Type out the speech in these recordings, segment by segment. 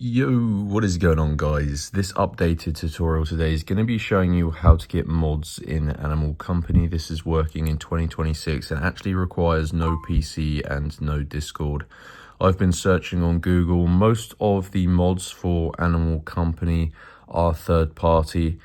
Yo, what is going on, guys? This updated tutorial today is going to be showing you how to get mods in Animal Company. This is working in 2026 and actually requires no PC and no Discord. I've been searching on Google. Most of the mods for Animal Company are third party.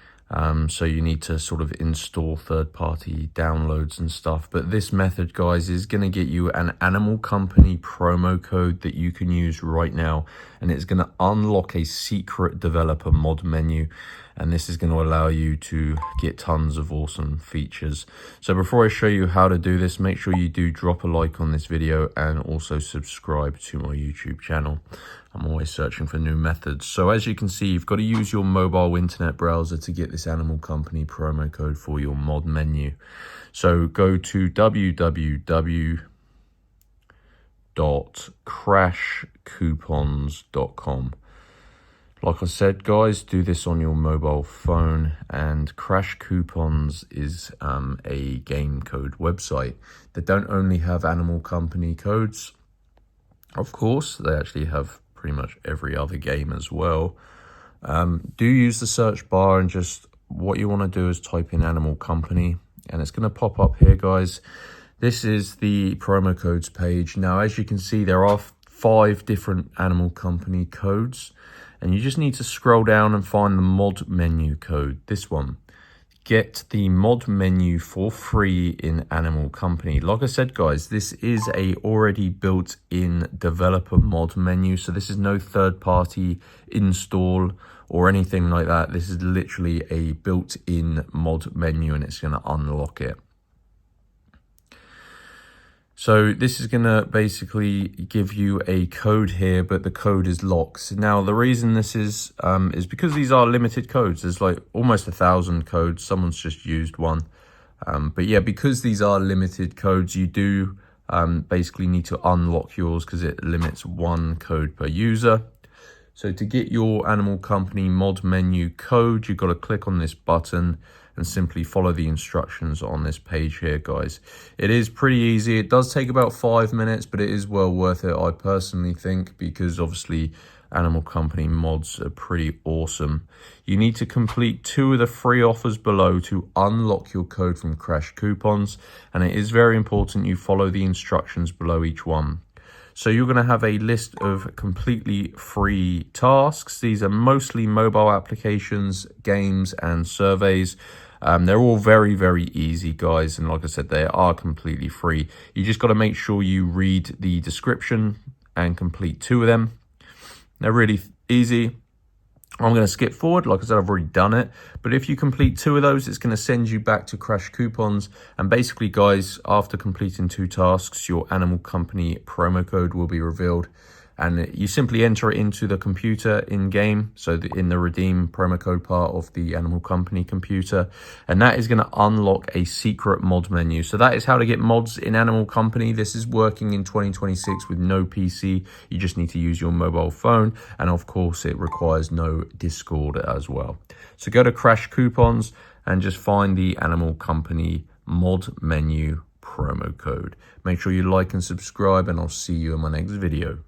So you need to sort of install third-party downloads and stuff. But this method, guys, is going to get you an Animal Company promo code that you can use right now. And it's going to unlock a secret developer mod menu. And this is going to allow you to get tons of awesome features. So before I show you how to do this, make sure you do drop a like on this video and also subscribe to my YouTube channel. I'm always searching for new methods. So as you can see, you've got to use your mobile internet browser to get this Animal Company promo code for your mod menu. So go to www.crashcoupons.com. Like I said, guys, do this on your mobile phone, and Crash Coupons is a game code website. They don't only have Animal Company codes, of course, they actually have pretty much every other game as well. Do use the search bar, and just what you want to do is type in Animal Company, and it's going to pop up here, guys. This is the promo codes page. Now, as you can see, there are 5 different Animal Company codes, and you just need to scroll down and find the mod menu code, this one. Get the mod menu for free in Animal Company. Like I said, guys, this is a already built-in developer mod menu, so this is no third-party install or anything like that. This is literally a built-in mod menu, and it's going to unlock it. So this is going to basically give you a code here, but the code is locked. Now, the reason this is because these are limited codes. There's like almost 1,000 codes. Someone's just used one. But yeah, because these are limited codes, you do basically need to unlock yours because it limits 1 code per user. So to get your Animal Company mod menu code, you've got to click on this button and simply follow the instructions on this page here, guys. It is pretty easy. It does take about 5 minutes, but it is well worth it, I personally think, because obviously Animal Company mods are pretty awesome. You need to complete 2 of the free offers below to unlock your code from Crash Coupons, and it is very important you follow the instructions below each one. So you're going to have a list of completely free tasks. These are mostly mobile applications, games, and surveys. They're all very, very easy, guys. And like I said, they are completely free. You just got to make sure you read the description and complete 2 of them. They're really easy. I'm going to skip forward. Like I said, I've already done it. But if you complete 2 of those, it's going to send you back to Crash Coupons. And basically, guys, after completing 2 tasks, your Animal Company promo code will be revealed. And you simply enter it into the computer in-game, so in the redeem promo code part of the Animal Company computer. And that is going to unlock a secret mod menu. So that is how to get mods in Animal Company. This is working in 2026 with no PC. You just need to use your mobile phone. And of course, it requires no Discord as well. So go to Crash Coupons and just find the Animal Company mod menu promo code. Make sure you like and subscribe, and I'll see you in my next video.